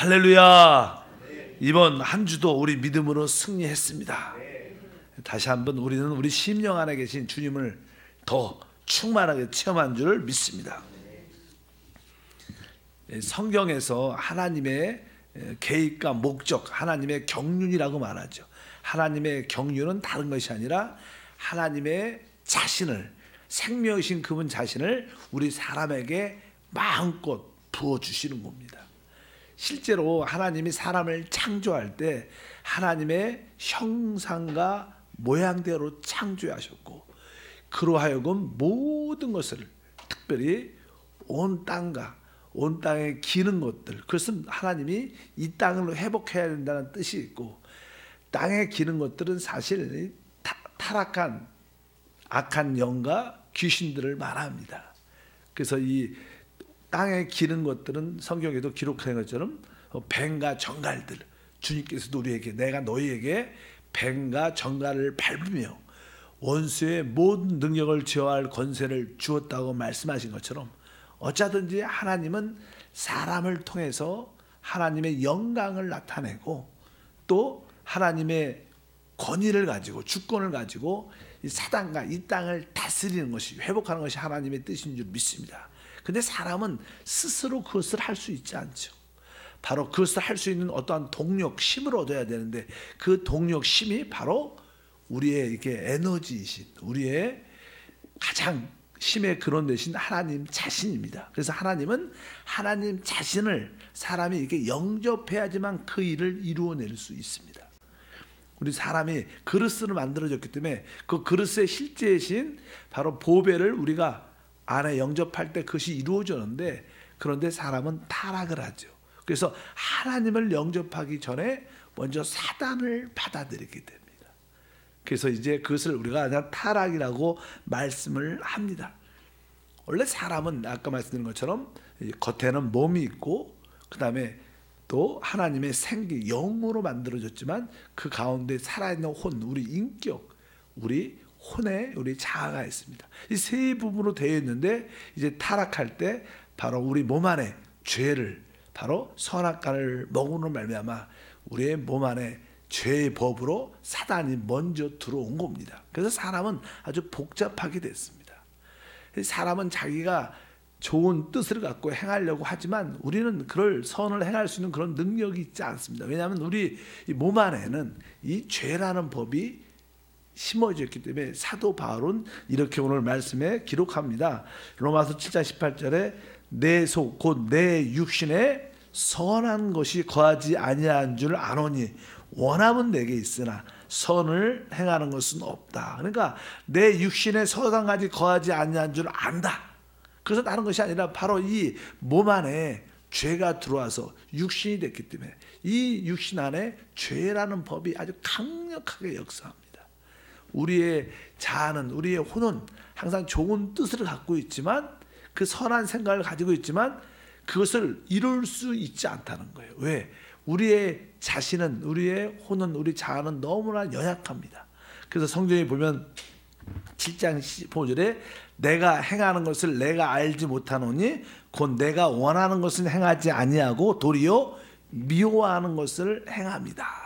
할렐루야. 이번 한 주도 우리 믿음으로 승리했습니다. 다시 한번 우리는 우리 심령 안에 계신 주님을 더 충만하게 체험한 줄 믿습니다. 성경에서 하나님의 계획과 목적, 하나님의 경륜이라고 말하죠. 하나님의 경륜은 다른 것이 아니라 하나님의 자신을, 생명이신 그분 자신을 우리 사람에게 마음껏 부어주시는 겁니다. 실제로 하나님이 사람을 창조할 때 하나님의 형상과 모양대로 창조하셨고, 그로 하여금 모든 것을, 특별히 온 땅에 기는 것들, 그것은 하나님이 이 땅을 회복해야 된다는 뜻이 있고, 땅에 기는 것들은 사실 타락한 악한 영과 귀신들을 말합니다. 그래서 이 땅에 기는 것들은 성경에도 기록된 것처럼 뱀과 정갈들, 주님께서도 우리에게, 내가 너희에게 뱀과 정갈을 밟으며 원수의 모든 능력을 제어할 권세를 주었다고 말씀하신 것처럼, 어쩌든지 하나님은 사람을 통해서 하나님의 영광을 나타내고 또 하나님의 권위를 가지고, 주권을 가지고 이 사단과 이 땅을 다스리는 것이, 회복하는 것이 하나님의 뜻인 줄 믿습니다. 근데 사람은 스스로 그것을 할 수 있지 않죠. 바로 그것을 할 수 있는 어떠한 동력, 힘을 얻어야 되는데, 그 동력, 힘이 바로 우리의 이렇게 에너지이신, 우리의 가장 힘의 근원 되신 하나님 자신입니다. 그래서 하나님은 하나님 자신을 사람이 이렇게 영접해야지만 그 일을 이루어낼 수 있습니다. 우리 사람이 그릇으로 만들어졌기 때문에 그 그릇의 실제이신 바로 보배를 우리가 안에 영접할 때 그것이 이루어졌는데, 그런데 사람은 타락을 하죠. 그래서 하나님을 영접하기 전에 먼저 사단을 받아들이게 됩니다. 그래서 이제 그것을 우리가 그냥 타락이라고 말씀을 합니다. 원래 사람은 아까 말씀드린 것처럼 겉에는 몸이 있고, 그 다음에 또 하나님의 생기, 영으로 만들어졌지만 그 가운데 살아있는 혼, 우리 인격, 우리 혼에 우리 자아가 있습니다. 이 세 부분으로 되어 있는데, 이제 타락할 때 바로 우리 몸 안에 죄를, 바로 선악과를 먹음으로 말미암아 우리의 몸 안에 죄의 법으로 사단이 먼저 들어온 겁니다. 그래서 사람은 아주 복잡하게 됐습니다. 사람은 자기가 좋은 뜻을 갖고 행하려고 하지만 우리는 그럴 선을 행할 수 있는 그런 능력이 있지 않습니다. 왜냐하면 우리 몸 안에는 이 죄라는 법이 심어져 있기 때문에 사도 바울은 이렇게 오늘 말씀에 기록합니다. 로마서 7장 18절에 내 속 곧 내 육신에 선한 것이 거하지 아니한 줄 아노니 원함은 내게 있으나 선을 행하는 것은 없다. 그러니까 내 육신에 선한 가지 거하지 아니한 줄 안다. 그래서 다른 것이 아니라 바로 이 몸 안에 죄가 들어와서 육신이 됐기 때문에 이 육신 안에 죄라는 법이 아주 강력하게 역사합니다. 우리의 자아는, 우리의 혼은 항상 좋은 뜻을 갖고 있지만, 그 선한 생각을 가지고 있지만 그것을 이룰 수 있지 않다는 거예요. 왜? 우리의 자신은, 우리의 혼은, 우리 자아는 너무나 연약합니다. 그래서 성경에 보면 7장 15절에 내가 행하는 것을 내가 알지 못하노니 곧 내가 원하는 것을 행하지 아니하고 도리어 미워하는 것을 행합니다.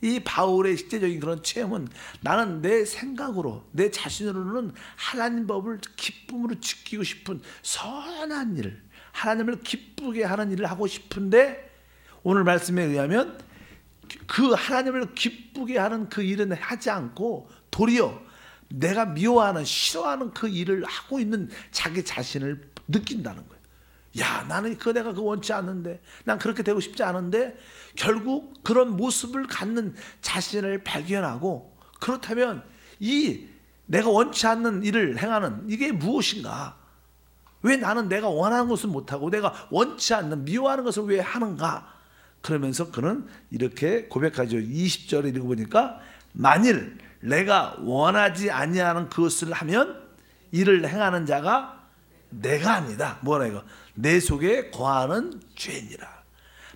이 바울의 실제적인 그런 체험은, 나는 내 생각으로, 내 자신으로는 하나님 법을 기쁨으로 지키고 싶은 선한 일, 하나님을 기쁘게 하는 일을 하고 싶은데, 오늘 말씀에 의하면 그 하나님을 기쁘게 하는 그 일은 하지 않고 도리어 내가 미워하는, 싫어하는 그 일을 하고 있는 자기 자신을 느낀다는 거예요. 야, 나는 내가 원치 않는데, 난 그렇게 되고 싶지 않은데, 결국 그런 모습을 갖는 자신을 발견하고, 그렇다면 이 내가 원치 않는 일을 행하는 이게 무엇인가? 왜 나는 내가 원하는 것을 못하고 내가 원치 않는, 미워하는 것을 왜 하는가? 그러면서 그는 이렇게 고백하죠. 20절에 읽어보니까 만일 내가 원하지 아니하는 그것을 하면 이를 행하는 자가 내가 아니다. 뭐라 이거? 내 속에 거하는 죄니라.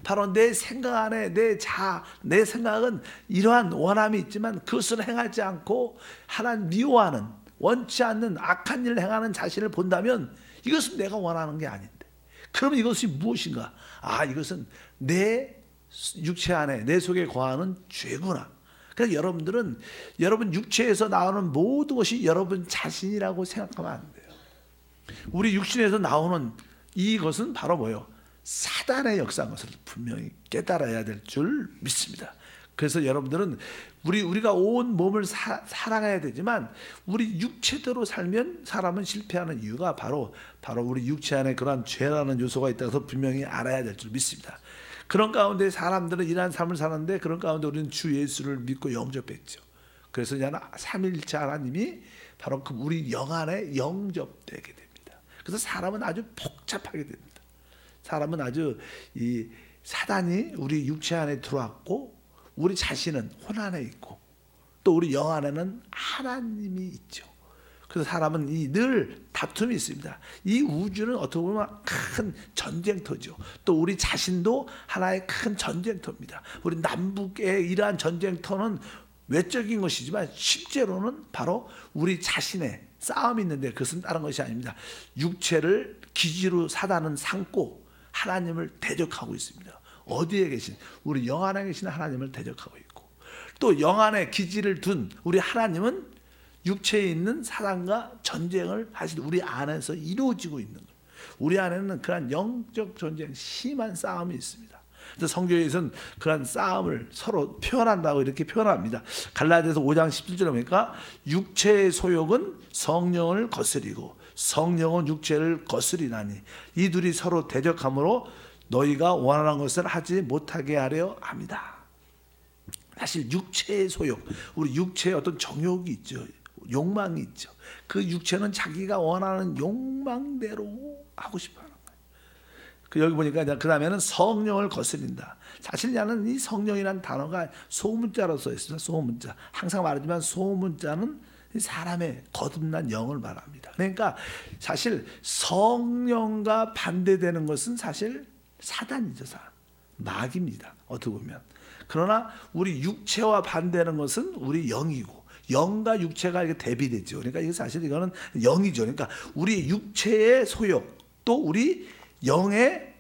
바로 내 생각 안에 내 생각은 이러한 원함이 있지만 그것을 행하지 않고 하나님 미워하는, 원치 않는 악한 일을 행하는 자신을 본다면 이것은 내가 원하는 게 아닌데, 그러면 이것이 무엇인가? 아, 이것은 내 육체 안에 내 속에 거하는 죄구나. 그래서 여러분들은 여러분 육체에서 나오는 모든 것이 여러분 자신이라고 생각하면 안 돼요. 우리 육신에서 나오는 이것은 바로 뭐예요? 사단의 역사인 것을 분명히 깨달아야 될 줄 믿습니다. 그래서 여러분들은 우리가 온 몸을 사랑해야 되지만 우리 육체대로 살면 사람은 실패하는 이유가 바로 우리 육체 안에 그러한 죄라는 요소가 있다는 것을 분명히 알아야 될 줄 믿습니다. 그런 가운데 사람들은 이러한 삶을 사는데 그런 가운데 우리는 주 예수를 믿고 영접했죠. 그래서 삼위일체 하나님이 바로 그 우리 영 안에 영접되게 됩니다. 그래서 사람은 아주 복잡하게 됩니다. 사람은 아주 이 사단이 우리 육체 안에 들어왔고 우리 자신은 혼 안에 있고 또 우리 영 안에는 하나님이 있죠. 그래서 사람은 늘 다툼이 있습니다. 이 우주는 어떻게 보면 큰 전쟁터죠. 또 우리 자신도 하나의 큰 전쟁터입니다. 우리 남북의 이러한 전쟁터는 외적인 것이지만 실제로는 바로 우리 자신의 싸움이 있는데 그것은 다른 것이 아닙니다. 육체를 기지로 사단은 삼고 하나님을 대적하고 있습니다. 어디에 계신 우리 영 안에 계신 하나님을 대적하고 있고 또 영 안에 기지를 둔 우리 하나님은 육체에 있는 사단과 전쟁을 사실 우리 안에서 이루어지고 있는 거예요. 우리 안에는 그런 영적 전쟁, 심한 싸움이 있습니다. 그래서 성경에서는 그런 싸움을 서로 표현한다고 이렇게 표현합니다. 갈라디아서 5장 17절에 보니까 육체의 소욕은 성령을 거스리고 성령은 육체를 거스리나니 이 둘이 서로 대적함으로 너희가 원하는 것을 하지 못하게 하려 합니다. 사실 육체의 소욕, 우리 육체에 어떤 정욕이 있죠. 욕망이 있죠. 그 육체는 자기가 원하는 욕망대로 하고 싶어 하는 거예요. 여기 보니까 그 다음에는 성령을 거스린다. 사실 나는 이 성령이라는 단어가 소문자로 써 있습니다. 소문자. 항상 말하지만 소문자는 사람의 거듭난 영을 말합니다. 그러니까 사실 성령과 반대되는 것은 사실 사단이죠. 마귀입니다. 어떻게 보면. 그러나 우리 육체와 반대하는 것은 우리 영이고 영과 육체가 이렇게 대비되죠. 그러니까 이게 사실 이거는 영이죠. 그러니까 우리 육체의 소욕 또 우리 영의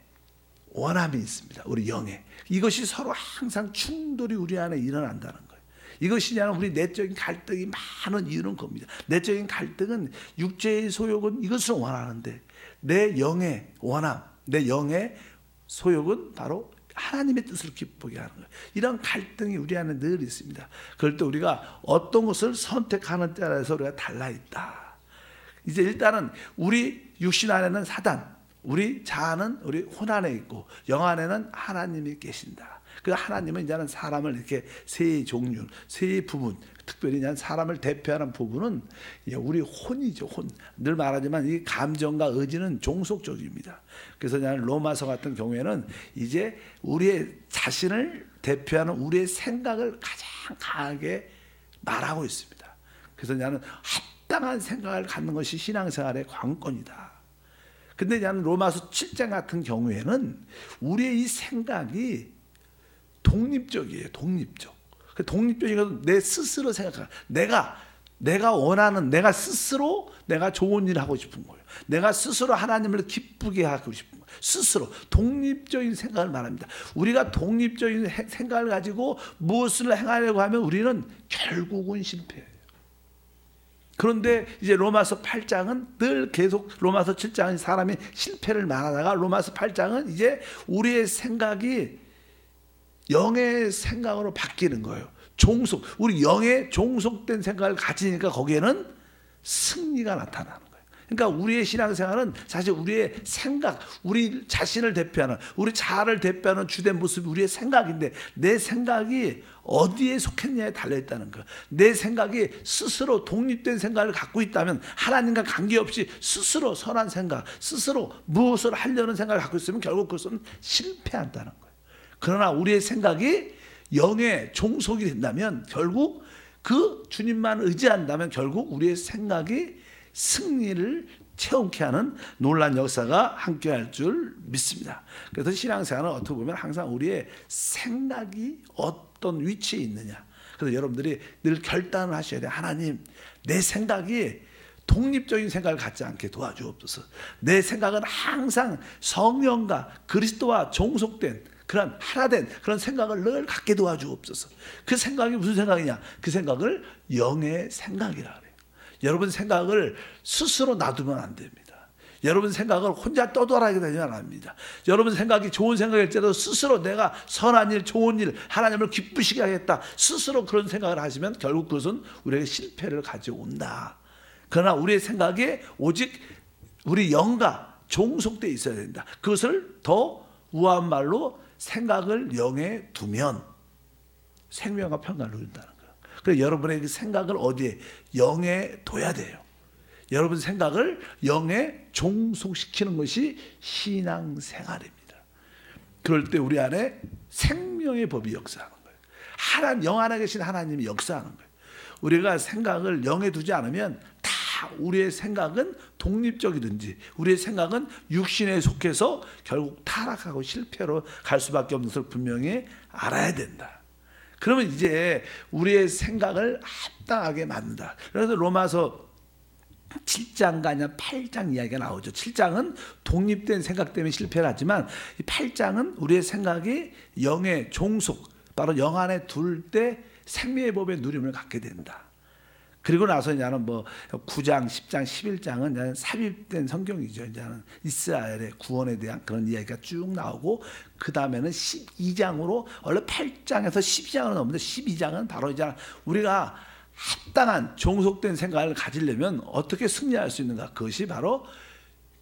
원함이 있습니다. 우리 영에 이것이 서로 항상 충돌이 우리 안에 일어난다는 거예요. 이것이 그냥 우리 내적인 갈등이 많은 이유는 겁니다. 내적인 갈등은 육체의 소욕은 이것을 원하는데 내 영의 원함, 내 영의 소욕은 바로 하나님의 뜻을 기쁘게 하는 거예요. 이런 갈등이 우리 안에 늘 있습니다. 그럴 때 우리가 어떤 것을 선택하는 때에서 우리가 달라 있다. 이제 일단은 우리 육신 안에는 사단, 우리 자아는 우리 혼 안에 있고 영 안에는 하나님이 계신다. 그 하나님은 이제는 사람을 이렇게 세 종류, 세 부분, 특별히 사람을 대표하는 부분은 우리 혼이죠. 혼. 늘 말하지만 이 감정과 의지는 종속적입니다. 그래서 로마서 같은 경우에는 이제 우리의 자신을 대표하는 우리의 생각을 가장 강하게 말하고 있습니다. 그래서 나는 합당한 생각을 갖는 것이 신앙생활의 관건이다. 근데 나는 로마서 7장 같은 경우에는 우리의 이 생각이 독립적이에요. 독립적. 독립적인 것은 내 스스로 생각하는 내가 원하는 내가 스스로 내가 좋은 일을 하고 싶은 거예요. 내가 스스로 하나님을 기쁘게 하고 싶은 거예요. 스스로 독립적인 생각을 말합니다. 우리가 독립적인 생각을 가지고 무엇을 행하려고 하면 우리는 결국은 실패해요. 그런데 이제 로마서 8장은 늘 계속 로마서 7장은 사람이 실패를 말하다가 로마서 8장은 이제 우리의 생각이 영의 생각으로 바뀌는 거예요. 우리 영의 종속된 생각을 가지니까 거기에는 승리가 나타나는 거예요. 그러니까 우리의 신앙생활은 사실 우리의 생각, 우리 자신을 대표하는, 우리 자아를 대표하는 주된 모습이 우리의 생각인데 내 생각이 어디에 속했냐에 달려있다는 거예요. 내 생각이 스스로 독립된 생각을 갖고 있다면 하나님과 관계없이 스스로 선한 생각, 스스로 무엇을 하려는 생각을 갖고 있으면 결국 그것은 실패한다는 거예요. 그러나 우리의 생각이 영의 종속이 된다면 결국 그 주님만 의지한다면 결국 우리의 생각이 승리를 체험케 하는 놀라운 역사가 함께할 줄 믿습니다. 그래서 신앙생활은 어떻게 보면 항상 우리의 생각이 어떤 위치에 있느냐. 그래서 여러분들이 늘 결단을 하셔야 돼요. 하나님, 내 생각이 독립적인 생각을 갖지 않게 도와주옵소서. 내 생각은 항상 성령과 그리스도와 종속된 그런 하나된 그런 생각을 늘 갖게 도와주옵소서. 그 생각이 무슨 생각이냐? 그 생각을 영의 생각이라 그래요. 여러분 생각을 스스로 놔두면 안 됩니다. 여러분 생각을 혼자 떠돌아다니게 되면 안 합니다. 여러분 생각이 좋은 생각일지라도 스스로 내가 선한 일, 좋은 일, 하나님을 기쁘시게 하겠다. 스스로 그런 생각을 하시면 결국 그것은 우리에게 실패를 가져온다. 그러나 우리의 생각에 오직 우리 영과 종속되어 있어야 된다. 그것을 더 우아한 말로 생각을 영에 두면 생명과 평강을 누린다는 거예요. 그래서 여러분의 그 생각을 어디에? 영에 둬야 돼요. 여러분 생각을 영에 종속시키는 것이 신앙생활입니다. 그럴 때 우리 안에 생명의 법이 역사하는 거예요. 영 안에 계신 하나님이 역사하는 거예요. 우리가 생각을 영에 두지 않으면 다 우리의 생각은 독립적이든지 우리의 생각은 육신에 속해서 결국 타락하고 실패로 갈 수밖에 없는 것을 분명히 알아야 된다. 그러면 이제 우리의 생각을 합당하게 만든다. 그래서 로마서 7장과 아니라 8장 이야기가 나오죠. 7장은 독립된 생각 때문에 실패를 하지만 이 8장은 우리의 생각이 영의 종속, 바로 영 안에 둘 때 생명의 법의 누림을 갖게 된다. 그리고 나서 이제는 9장, 10장, 11장은 이제 삽입된 성경이죠. 이제는 이스라엘의 구원에 대한 그런 이야기가 쭉 나오고 그 다음에는 12장으로 원래 8장에서 12장으로 넘는데 12장은 바로 이제 우리가 합당한 종속된 생각을 가지려면 어떻게 승리할 수 있는가? 그것이 바로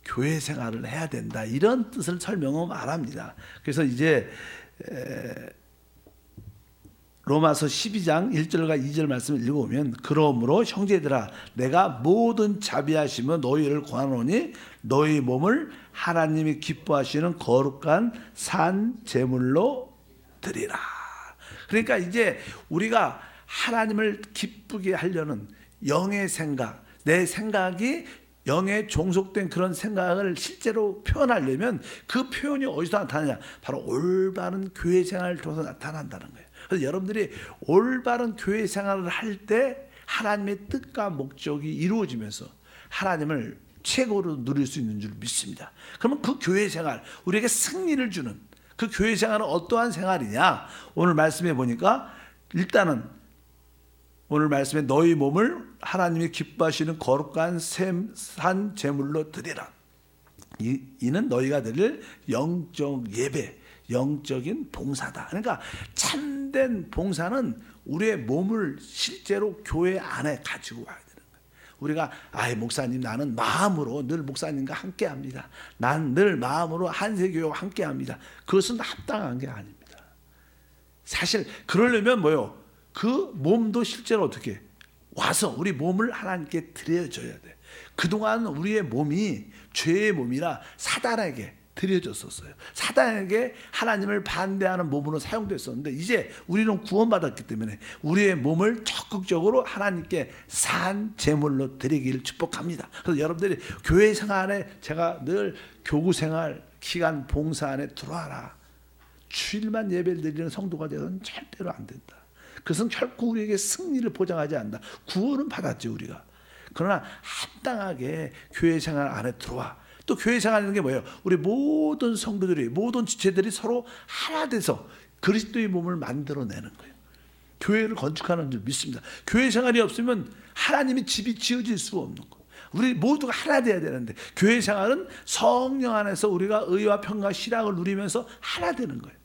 교회 생활을 해야 된다. 이런 뜻을 설명을 말합니다. 그래서 이제 로마서 12장 1절과 2절 말씀을 읽어보면 그러므로 형제들아 내가 모든 자비하시며 너희를 권하노니 너희 몸을 하나님이 기뻐하시는 거룩한 산 제물로 드리라. 그러니까 이제 우리가 하나님을 기쁘게 하려는 영의 생각, 내 생각이 영에 종속된 그런 생각을 실제로 표현하려면 그 표현이 어디서 나타나냐? 바로 올바른 교회 생활을 통해서 나타난다는 거예요. 그래서 여러분들이 올바른 교회 생활을 할 때 하나님의 뜻과 목적이 이루어지면서 하나님을 최고로 누릴 수 있는 줄 믿습니다. 그러면 그 교회 생활, 우리에게 승리를 주는 그 교회 생활은 어떠한 생활이냐? 오늘 말씀해 보니까 일단은 오늘 말씀에 너희 몸을 하나님이 기뻐하시는 거룩한 산 제물로 드리라. 이는 너희가 드릴 영적 예배, 영적인 봉사다. 그러니까 참된 봉사는 우리의 몸을 실제로 교회 안에 가지고 와야 되는 거예요. 우리가 목사님 나는 마음으로 늘 목사님과 함께합니다. 난 늘 마음으로 한세교회와 함께합니다. 그것은 합당한 게 아닙니다. 사실 그러려면 뭐요? 그 몸도 실제로 어떻게 와서 우리 몸을 하나님께 드려줘야 돼. 그동안 우리의 몸이 죄의 몸이라 사단에게 드려졌었어요. 사단에게 하나님을 반대하는 몸으로 사용됐었는데 이제 우리는 구원받았기 때문에 우리의 몸을 적극적으로 하나님께 산 제물로 드리기를 축복합니다. 그래서 여러분들이 교회 생활에 제가 늘 교구 생활 기간 봉사 안에 들어와라. 주일만 예배를 드리는 성도가 되어서는 절대로 안 된다. 그것은 결코 우리에게 승리를 보장하지 않는다. 구원은 받았죠 우리가. 그러나 합당하게 교회 생활 안에 들어와. 또 교회 생활하는 게 뭐예요? 우리 모든 성도들이 모든 지체들이 서로 하나 돼서 그리스도의 몸을 만들어내는 거예요. 교회를 건축하는 줄 믿습니다. 교회 생활이 없으면 하나님의 집이 지어질 수가 없는 거예요. 우리 모두가 하나 돼야 되는데 교회 생활은 성령 안에서 우리가 의와 평과 실학을 누리면서 하나 되는 거예요.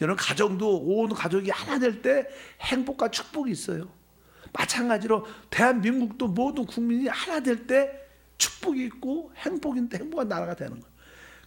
여러분 가정도 온 가족이 하나 될 때 행복과 축복이 있어요. 마찬가지로 대한민국도 모든 국민이 하나 될 때 축복이 있고 행복인데 행복한 나라가 되는 거예요.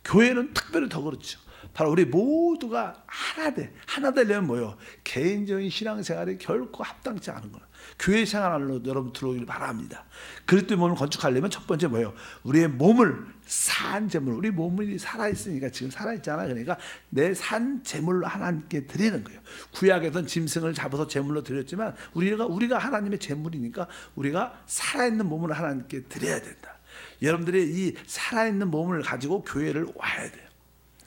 교회는 특별히 더 그렇죠. 바로 우리 모두가 하나 돼. 하나 되려면 뭐예요? 개인적인 신앙생활이 결코 합당치 않은 거예요. 교회 생활로 여러분 들어오길 바랍니다. 그리스도의 몸을 건축하려면 첫 번째 뭐예요? 우리의 몸을 산 제물, 우리 몸이 살아있으니까 지금 살아있잖아. 그러니까 내 산 제물로 하나님께 드리는 거예요. 구약에선 짐승을 잡아서 제물로 드렸지만 우리가 하나님의 제물이니까 우리가 살아있는 몸을 하나님께 드려야 된다. 여러분들이 이 살아있는 몸을 가지고 교회를 와야 돼요.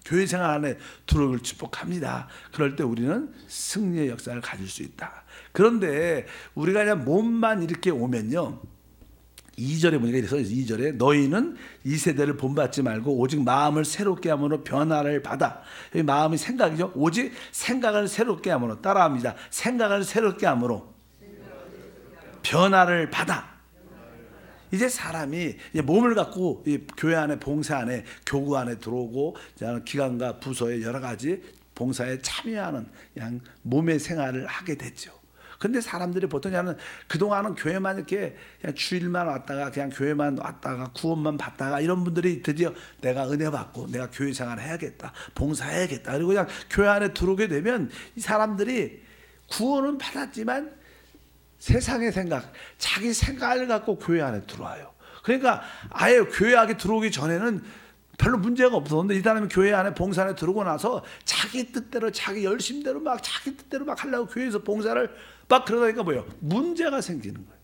교회 생활 안에 들어오길 축복합니다. 그럴 때 우리는 승리의 역사를 가질 수 있다. 그런데 우리가 그냥 몸만 이렇게 오면요, 2절에 보니까 이래서 2절에 너희는 이 세대를 본받지 말고 오직 마음을 새롭게 함으로 변화를 받아. 여기 마음이 생각이죠. 오직 생각을 새롭게 함으로, 따라합니다. 생각을 새롭게 함으로 변화를 받아. 이제 사람이 이제 몸을 갖고 이 교회 안에, 봉사 안에, 교구 안에 들어오고 기관과 부서의 여러 가지 봉사에 참여하는 그냥 몸의 생활을 하게 됐죠. 근데 사람들이 보통 그냥 그동안은 교회만 이렇게 그냥 주일만 왔다가 그냥 교회만 왔다가 구원만 받다가 이런 분들이 드디어 내가 은혜 받고 내가 교회 생활을 해야겠다, 봉사해야겠다, 그리고 그냥 교회 안에 들어오게 되면 이 사람들이 구원은 받았지만 세상의 생각, 자기 생각을 갖고 교회 안에 들어와요. 그러니까 아예 교회 안에 들어오기 전에는 별로 문제가 없었는데 이 사람이 교회 안에 봉사 안에 들어오고 나서 자기 뜻대로, 자기 열심대로 막 자기 뜻대로 막 하려고 교회에서 봉사를 막 그러다니까 뭐예요? 문제가 생기는 거예요.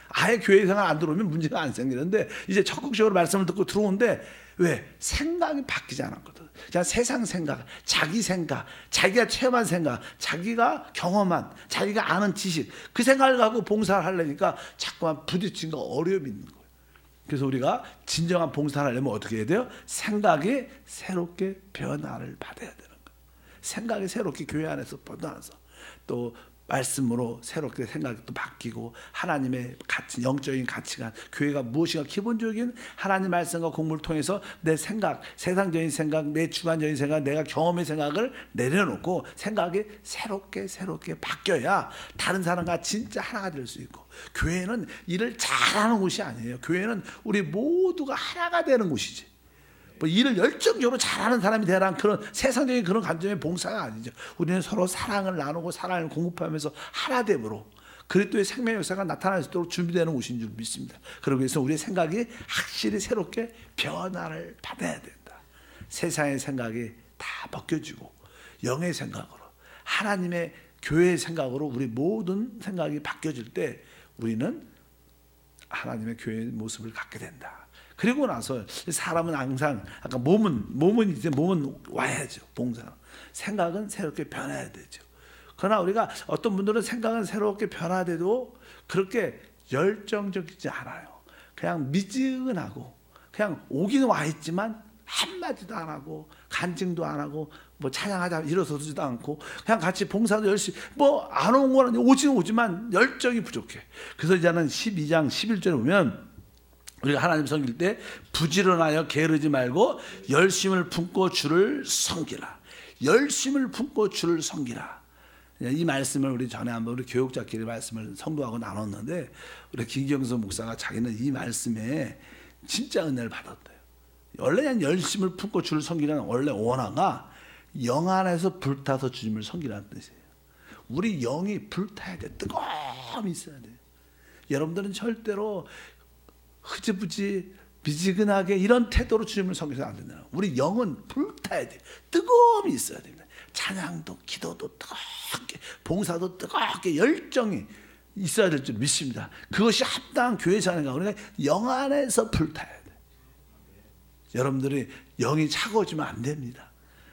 아예 교회 생활 안 들어오면 문제가 안 생기는데 이제 적극적으로 말씀을 듣고 들어오는데 왜? 생각이 바뀌지 않았거든. 그냥 세상 생각, 자기 생각, 자기가 체험한 생각, 자기가 경험한, 자기가 아는 지식, 그 생각을 갖고 봉사를 하려니까 자꾸만 부딪힌과 어려움이 있는 거예요. 그래서 우리가 진정한 봉사를 하려면 어떻게 해야 돼요? 생각이 새롭게 변화를 받아야 되는 거예요. 생각이 새롭게 교회 안에서 변화해서 또 말씀으로 새롭게 생각도 바뀌고 하나님의 가치, 영적인 가치관, 교회가 무엇인가 기본적인 하나님 말씀과 공부를 통해서 내 생각, 세상적인 생각, 내 주관적인 생각, 내가 경험의 생각을 내려놓고 생각이 새롭게 바뀌어야 다른 사람과 진짜 하나가 될 수 있고, 교회는 일을 잘하는 곳이 아니에요. 교회는 우리 모두가 하나가 되는 곳이지. 뭐 일을 열정적으로 잘하는 사람이 되라는 그런 세상적인 그런 관점의 봉사가 아니죠. 우리는 서로 사랑을 나누고 사랑을 공급하면서 하나됨으로 그리스도의 생명 역사가 나타날 수 있도록 준비되는 곳인 줄 믿습니다. 그러기 위해서 우리의 생각이 확실히 새롭게 변화를 받아야 된다. 세상의 생각이 다 벗겨지고 영의 생각으로, 하나님의 교회의 생각으로 우리 모든 생각이 바뀌어질 때 우리는 하나님의 교회의 모습을 갖게 된다. 그리고 나서 사람은 항상 아까 몸은 이제 와야죠. 봉사. 생각은 새롭게 변해야 되죠. 그러나 우리가 어떤 분들은 생각은 새롭게 변화돼도 그렇게 열정적이지 않아요. 그냥 미지근하고 그냥 오긴 와 있지만 한마디도 안 하고 간증도 안 하고 뭐 찬양하자 일어서지도 않고 그냥 같이 봉사도 열심히 뭐 안 온 거는 오지만 열정이 부족해. 그래서 이제는 12장 11절에 보면 우리가 하나님 섬길 때 부지런하여 게으르지 말고 열심을 품고 주를 섬기라. 열심을 품고 주를 섬기라. 이 말씀을 우리 전에 한번 우리 교육자끼리 말씀을 성도하고 나눴는데 우리 김경수 목사가 자기는 이 말씀에 진짜 은혜를 받았대요. 원래 그냥 열심을 품고 주를 섬기라는 원래 원어가 영 안에서 불타서 주님을 섬기라는 뜻이에요. 우리 영이 불타야 돼. 뜨거움이 있어야 돼. 여러분들은 절대로 흐지부지 미지근하게 이런 태도로 주님을 섬겨서는 안 된다. 우리 영은 불타야 돼. 뜨거움이 있어야 됩니다. 찬양도 기도도 뜨겁게, 봉사도 뜨겁게 열정이 있어야 될 줄 믿습니다. 그것이 합당한 교회 생활인가. 그러니까 영 안에서 불타야 돼. 여러분들이 영이 차가워지면 안 됩니다.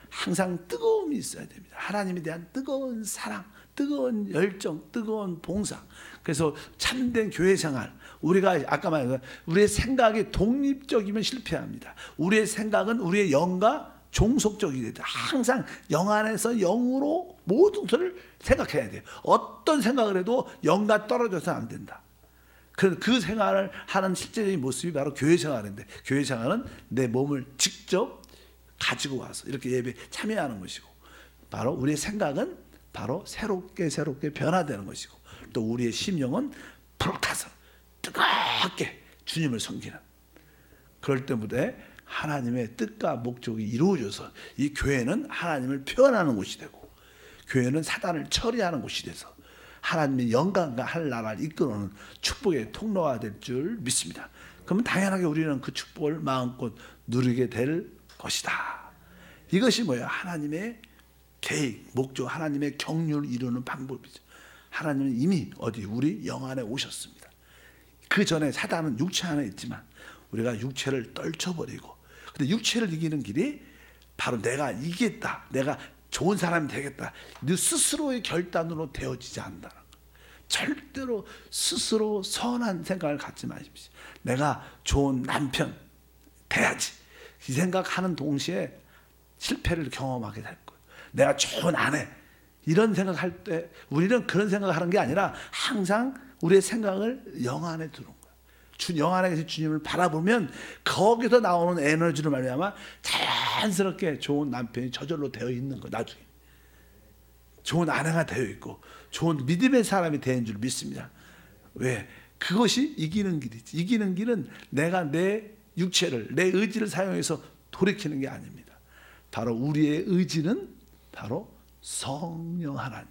항상 뜨거움이 있어야 됩니다. 하나님에 대한 뜨거운 사랑, 뜨거운 열정, 뜨거운 봉사. 그래서 참된 교회 생활, 우리가 아까 말한 우리의 생각이 독립적이면 실패합니다. 우리의 생각은 우리의 영과 종속적이 돼요. 항상 영 안에서 영으로 모든 것을 생각해야 돼요. 어떤 생각을 해도 영과 떨어져서는 안 된다. 그 생활을 하는 실제적인 모습이 바로 교회 생활인데, 교회 생활은 내 몸을 직접 가지고 와서 이렇게 예배에 참여하는 것이고, 바로 우리의 생각은 바로 새롭게 변화되는 것이고, 또 우리의 심령은 불타서 뜨겁게 주님을 섬기는, 그럴 때마다 하나님의 뜻과 목적이 이루어져서 이 교회는 하나님을 표현하는 곳이 되고, 교회는 사단을 처리하는 곳이 돼서 하나님의 영광과 하늘나라를 이끌어오는 축복의 통로가 될 줄 믿습니다. 그러면 당연하게 우리는 그 축복을 마음껏 누리게 될 것이다. 이것이 뭐예요? 하나님의 계획, 목적, 하나님의 경륜을 이루는 방법이죠. 하나님은 이미 어디 우리 영 안에 오셨습니다. 그 전에 사단은 육체 안에 있지만 우리가 육체를 떨쳐버리고, 근데 육체를 이기는 길이 바로 내가 이기겠다, 내가 좋은 사람이 되겠다, 네 스스로의 결단으로 되어지지 않는다는 거예요. 절대로 스스로 선한 생각을 갖지 마십시오. 내가 좋은 남편 돼야지, 이 생각하는 동시에 실패를 경험하게 될 거예요. 내가 좋은 아내, 이런 생각할 때 우리는 그런 생각을 하는 게 아니라 항상 우리의 생각을 영 안에 두는 거예요. 영 안에 계신 주님을 바라보면 거기서 나오는 에너지로 말미암아 자연스럽게 좋은 남편이 저절로 되어 있는 거예요. 나중에 좋은 아내가 되어 있고 좋은 믿음의 사람이 되는 줄 믿습니다. 왜? 그것이 이기는 길이지. 이기는 길은 내가 내 육체를, 내 의지를 사용해서 돌이키는 게 아닙니다. 바로 우리의 의지는 바로 성령 하나님,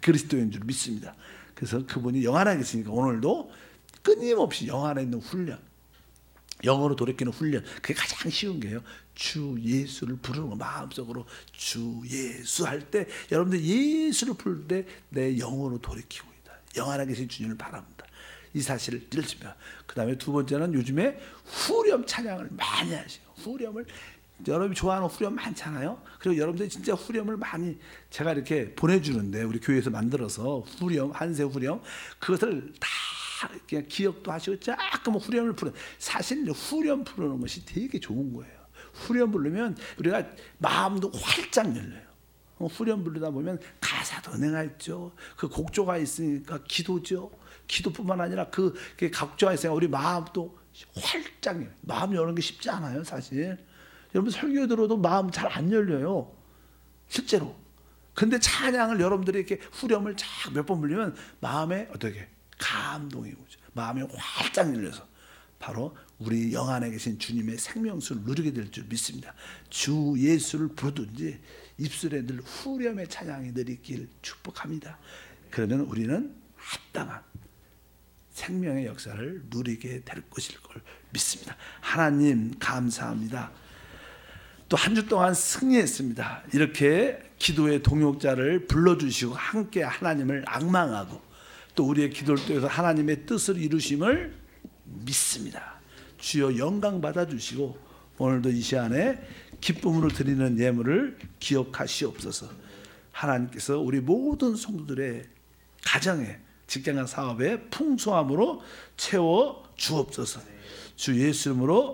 그리스도인 줄 믿습니다. 그래서 그분이 영 안에 계시니까 오늘도 끊임없이 영 안에 있는 훈련, 영으로 돌이키는 훈련, 그게 가장 쉬운 게요. 주 예수를 부르는 거. 마음속으로 주 예수 할 때, 여러분들 예수를 부를 때 내 영으로 돌이키고 있다. 영 안에 계신 주님을 바랍니다. 이 사실을 들으시면, 그 다음에 두 번째는 요즘에 후렴 찬양을 많이 하세요. 후렴을, 여러분이 좋아하는 후렴 많잖아요. 그리고 여러분들이 진짜 후렴을 많이 제가 이렇게 보내주는데, 우리 교회에서 만들어서 후렴, 한세 후렴, 그것을 다 그냥 기억도 하시고 조금 후렴을 부르는, 사실 후렴 부르는 것이 되게 좋은 거예요. 후렴 부르면 우리가 마음도 활짝 열려요. 후렴 부르다 보면 가사도 은혜가 있죠. 그 곡조가 있으니까 기도죠. 기도뿐만 아니라 그 곡조가 있으니까 우리 마음도 활짝 열려요. 마음 여는 게 쉽지 않아요, 사실. 여러분 설교 들어도 마음 잘 안 열려요, 실제로. 근데 찬양을 여러분들이 이렇게 후렴을 쫙 몇 번 불리면 마음에 어떻게 감동이 오죠. 마음이 활짝 열려서 바로 우리 영 안에 계신 주님의 생명수를 누리게 될 줄 믿습니다. 주 예수를 부르든지 입술에 늘 후렴의 찬양이 늘 있길 축복합니다. 그러면 우리는 합당한 생명의 역사를 누리게 될 것일 걸 믿습니다. 하나님 감사합니다. 또 한 주 동안 승리했습니다. 이렇게 기도의 동역자를 불러주시고 함께 하나님을 앙망하고 또 우리의 기도를 통해서 하나님의 뜻을 이루심을 믿습니다. 주여 영광 받아주시고 오늘도 이 시간에 기쁨으로 드리는 예물을 기억하시옵소서. 하나님께서 우리 모든 성도들의 가정에, 직장과 사업에 풍성함으로 채워 주옵소서. 주 예수 이름으로